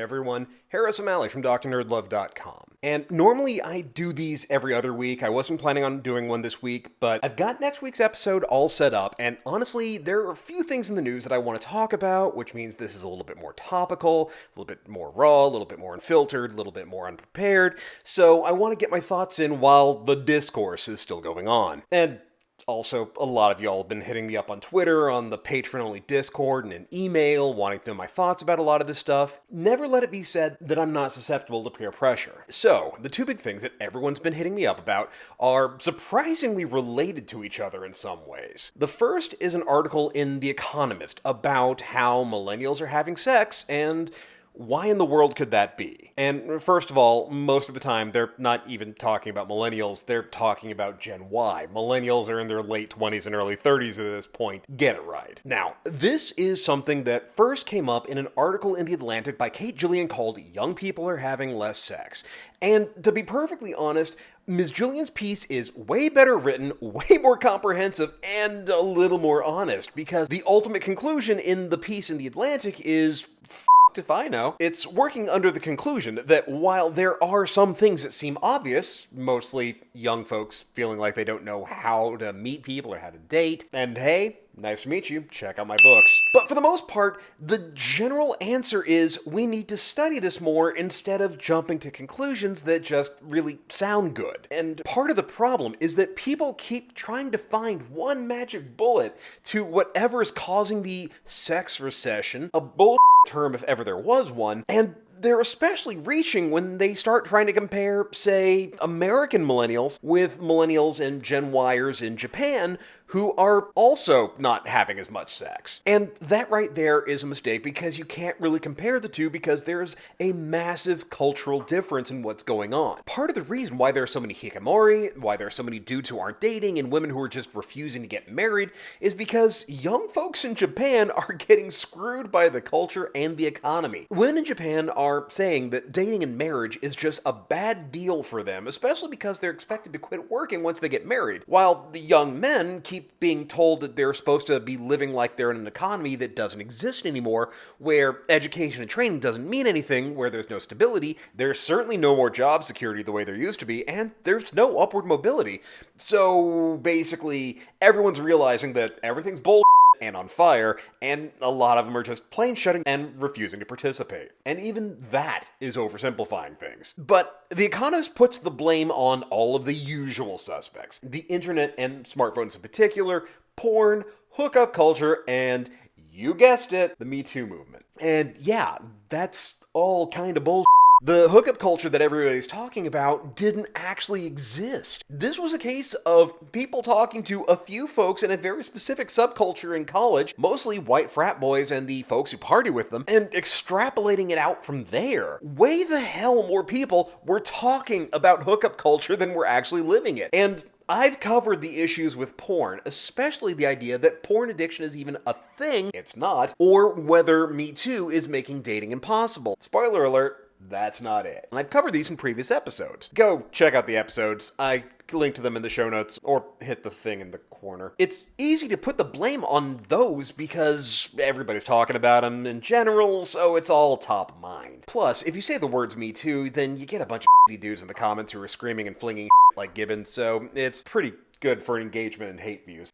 everyone, Harris O'Malley from DrNerdLove.com. And normally I do these every other week. I wasn't planning on doing one this week, but I've got next week's episode all set up, and honestly, there are a few things in the news that I want to talk about, which means this is a little bit more topical, a little bit more raw, a little bit more unfiltered, a little bit more unprepared, so I want to get my thoughts in while the discourse is still going on. And also, a lot of y'all have been hitting me up on Twitter, on the patron-only Discord, and an email, wanting to know my thoughts about a lot of this stuff. Never let it be said that I'm not susceptible to peer pressure. So, the two big things that everyone's been hitting me up about are surprisingly related to each other in some ways. The first is an article in The Economist about how millennials are having sex, and why in the world could that be? And first of all, most of the time, they're not even talking about millennials, they're talking about Gen Y. Millennials are in their late 20s and early 30s at this point. Get it right. Now, this is something that first came up in an article in The Atlantic by Kate Gillian called Young People Are Having Less Sex. And to be perfectly honest, Ms. Gillian's piece is way better written, way more comprehensive, and a little more honest, because the ultimate conclusion in the piece in The Atlantic is if I know. It's working under the conclusion that while there are some things that seem obvious, mostly young folks feeling like they don't know how to meet people or how to date, and hey, nice to meet you, check out my books. But for the most part, the general answer is we need to study this more instead of jumping to conclusions that just really sound good. And part of the problem is that people keep trying to find one magic bullet to whatever is causing the sex recession, a bull term if ever there was one, and they're especially reaching when they start trying to compare, say, American millennials with millennials and Gen Yers in Japan, who are also not having as much sex. And that right there is a mistake because you can't really compare the two because there's a massive cultural difference in what's going on. Part of the reason why there are so many hikikomori, why there are so many dudes who aren't dating and women who are just refusing to get married, is because young folks in Japan are getting screwed by the culture and the economy. Women in Japan are saying that dating and marriage is just a bad deal for them, especially because they're expected to quit working once they get married, while the young men keep being told that they're supposed to be living like they're in an economy that doesn't exist anymore, where education and training doesn't mean anything, where there's no stability, there's certainly no more job security the way there used to be, and there's no upward mobility. So basically, everyone's realizing that everything's bullshit and on fire, and a lot of them are just plain shutting and refusing to participate. And even that is oversimplifying things. But The Economist puts the blame on all of the usual suspects. The internet and smartphones in particular, porn, hookup culture, and, you guessed it, the Me Too movement. And yeah, that's all kind of bullshit. The hookup culture that everybody's talking about didn't actually exist. This was a case of people talking to a few folks in a very specific subculture in college, mostly white frat boys and the folks who party with them, and extrapolating it out from there. Way the hell more people were talking about hookup culture than were actually living it. And I've covered the issues with porn, especially the idea that porn addiction is even a thing, it's not, or whether Me Too is making dating impossible. Spoiler alert, that's not it. And I've covered these in previous episodes. Go check out the episodes. I link to them in the show notes, or hit the thing in the corner. It's easy to put the blame on those because everybody's talking about them in general, so it's all top of mind. Plus, if you say the words Me Too, then you get a bunch of dudes in the comments who are screaming and flinging like Gibbons, so it's pretty good for engagement and hate views.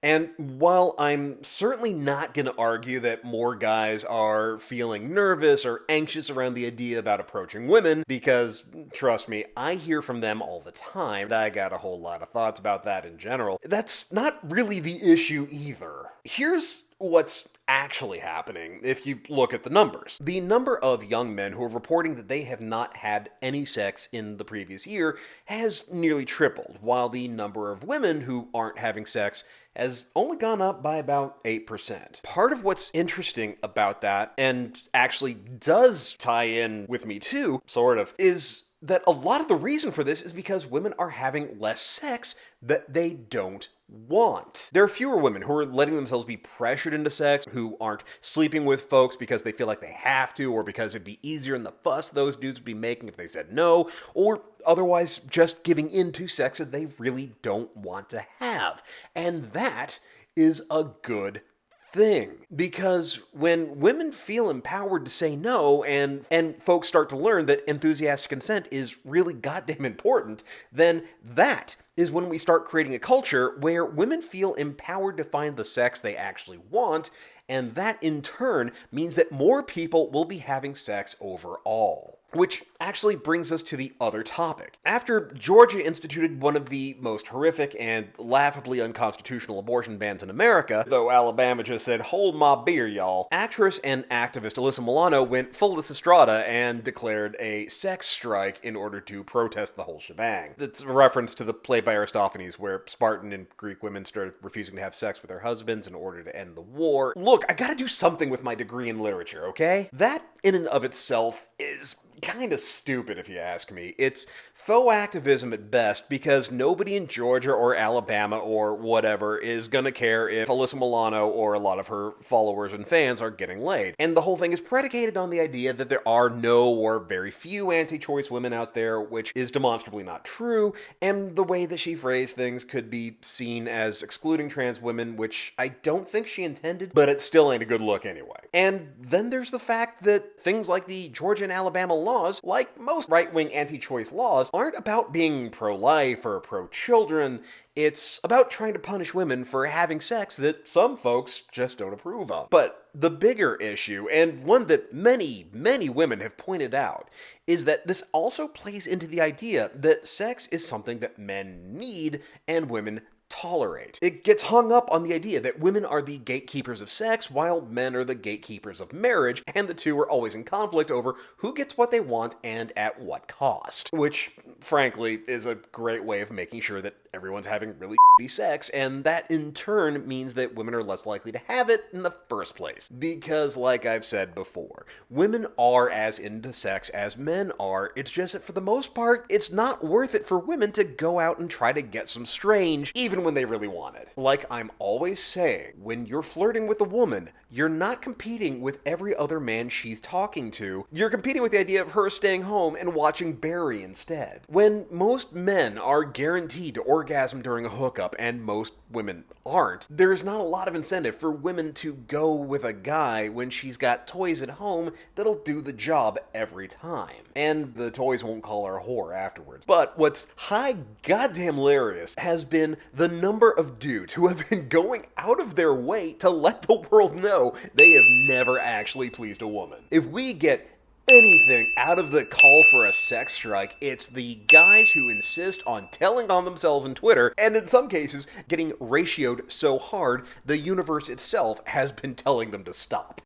And while I'm certainly not going to argue that more guys are feeling nervous or anxious around the idea about approaching women, because, trust me, I hear from them all the time, and I got a whole lot of thoughts about that in general, that's not really the issue either. Here's what's actually happening if you look at the numbers. The number of young men who are reporting that they have not had any sex in the previous year has nearly tripled, while the number of women who aren't having sex has only gone up by about 8%. Part of what's interesting about that, and actually does tie in with Me Too, sort of, is that a lot of the reason for this is because women are having less sex that they don't want. There are fewer women who are letting themselves be pressured into sex, who aren't sleeping with folks because they feel like they have to, or because it'd be easier in the fuss those dudes would be making if they said no, or otherwise just giving in to sex that they really don't want to have. And that is a good thing. Because when women feel empowered to say no and folks start to learn that enthusiastic consent is really goddamn important, then that is when we start creating a culture where women feel empowered to find the sex they actually want, and that in turn means that more people will be having sex overall. Which actually brings us to the other topic. After Georgia instituted one of the most horrific and laughably unconstitutional abortion bans in America, though Alabama just said, "Hold my beer, y'all," actress and activist Alyssa Milano went full Estrada and declared a sex strike in order to protest the whole shebang. It's a reference to the play by Aristophanes where Spartan and Greek women started refusing to have sex with their husbands in order to end the war. Look, I gotta do something with my degree in literature, okay? That in and of itself is kind of stupid if you ask me. It's faux activism at best because nobody in Georgia or Alabama or whatever is gonna care if Alyssa Milano or a lot of her followers and fans are getting laid. And the whole thing is predicated on the idea that there are no or very few anti-choice women out there, which is demonstrably not true, and the way that she phrased things could be seen as excluding trans women, which I don't think she intended, but it still ain't a good look anyway. And then there's the fact that things like the Georgia and Alabama laws, like most right-wing anti-choice laws, aren't about being pro-life or pro-children. It's about trying to punish women for having sex that some folks just don't approve of. But the bigger issue, and one that many women have pointed out, is that this also plays into the idea that sex is something that men need and women tolerate. It gets hung up on the idea that women are the gatekeepers of sex while men are the gatekeepers of marriage, and the two are always in conflict over who gets what they want and at what cost. Which, frankly, is a great way of making sure that everyone's having really shitty sex, and that in turn means that women are less likely to have it in the first place. Because, like I've said before, women are as into sex as men are. It's just that for the most part, it's not worth it for women to go out and try to get some strange, even when they really want it. Like I'm always saying, when you're flirting with a woman, you're not competing with every other man she's talking to. You're competing with the idea of her staying home and watching Barry instead. When most men are guaranteed to orgasm during a hookup, and most women aren't, there's not a lot of incentive for women to go with a guy when she's got toys at home that'll do the job every time. And the toys won't call her a whore afterwards. But what's high goddamn hilarious has been the number of dudes who have been going out of their way to let the world know they have never actually pleased a woman. If we get anything out of the call for a sex strike, it's the guys who insist on telling on themselves on Twitter, and in some cases, getting ratioed so hard, the universe itself has been telling them to stop.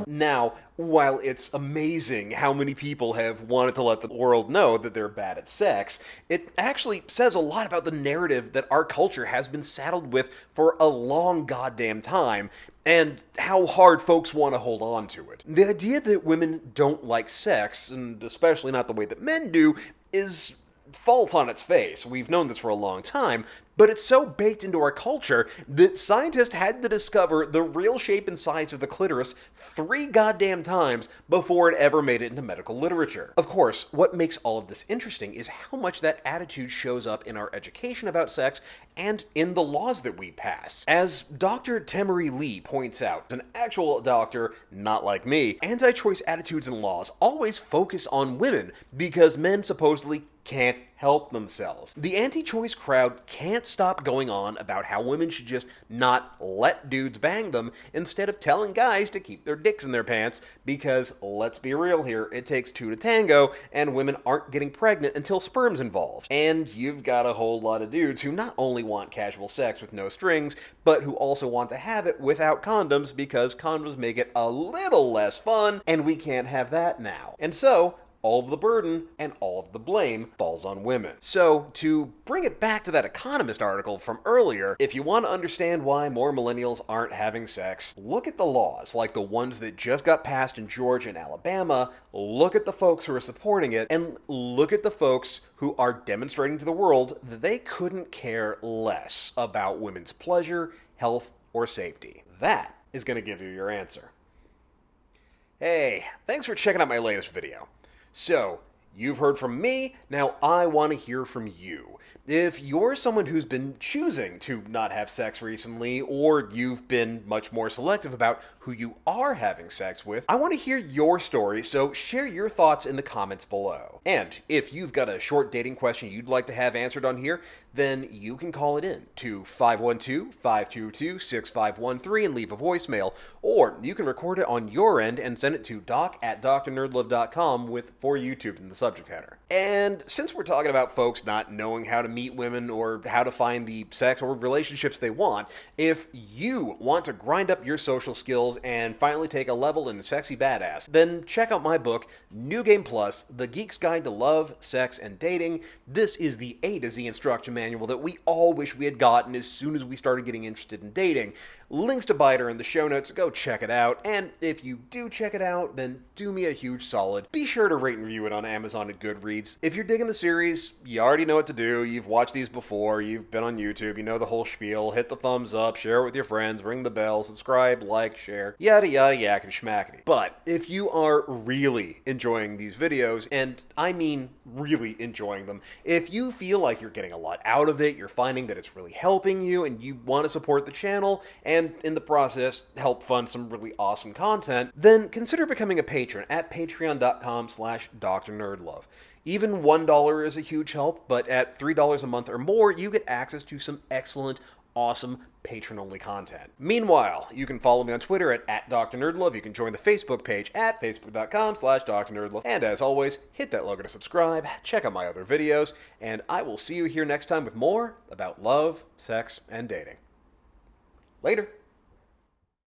Now, while it's amazing how many people have wanted to let the world know that they're bad at sex, it actually says a lot about the narrative that our culture has been saddled with for a long goddamn time, and how hard folks want to hold on to it. The idea that women don't like sex, and especially not the way that men do, is false on its face. We've known this for a long time, but it's so baked into our culture that scientists had to discover the real shape and size of the clitoris 3 goddamn times before it ever made it into medical literature. Of course, what makes all of this interesting is how much that attitude shows up in our education about sex and in the laws that we pass. As Dr. Temery Lee points out, an actual doctor, not like me, anti-choice attitudes and laws always focus on women because men supposedly can't help themselves. The anti-choice crowd can't stop going on about how women should just not let dudes bang them instead of telling guys to keep their dicks in their pants because, let's be real here, it takes 2 to tango and women aren't getting pregnant until sperm's involved. And you've got a whole lot of dudes who not only want casual sex with no strings, but who also want to have it without condoms because condoms make it a little less fun, and we can't have that now. And so, all of the burden and all of the blame falls on women. So, to bring it back to that Economist article from earlier, if you want to understand why more millennials aren't having sex, look at the laws, like the ones that just got passed in Georgia and Alabama, look at the folks who are supporting it, and look at the folks who are demonstrating to the world that they couldn't care less about women's pleasure, health, or safety. That is going to give you your answer. Hey, thanks for checking out my latest video. So, You've heard from me, now I want to hear from you. If you're someone who's been choosing to not have sex recently, or you've been much more selective about who you are having sex with, I want to hear your story, so share your thoughts in the comments below. And if you've got a short dating question you'd like to have answered on here, then you can call it in to 512-522-6513 and leave a voicemail, or you can record it on your end and send it to doc@drnerdlove.com with "for YouTube" in the subject header. And since we're talking about folks not knowing how to meet women or how to find the sex or relationships they want, if you want to grind up your social skills and finally take a level in sexy badass, then check out my book, New Game Plus, The Geek's Guide to Love, Sex, and Dating. This is the A to Z instruction manual that we all wish we had gotten as soon as we started getting interested in dating. Links to buy it are in the show notes, go check it out, and if you do check it out, then do me a huge solid. Be sure to rate and review it on Amazon and Goodreads. If you're digging the series, you already know what to do, you've watched these before, you've been on YouTube, you know the whole spiel, hit the thumbs up, share it with your friends, ring the bell, subscribe, like, share, yada yada yakety schmackety. But if you are really enjoying these videos, and I mean really enjoying them, if you feel like you're getting a lot out of it, you're finding that it's really helping you, and you want to support the channel, and in the process help fund some really awesome content, then consider becoming a patron at patreon.com/drnerdlove. Even $1 is a huge help, but at $3 a month or more, you get access to some excellent, awesome patron-only content. Meanwhile, you can follow me on Twitter at @drnerdlove. You can join the Facebook page at facebook.com/drnerdlove. And as always, hit that logo to subscribe, check out my other videos, and I will see you here next time with more about love, sex, and dating. Later.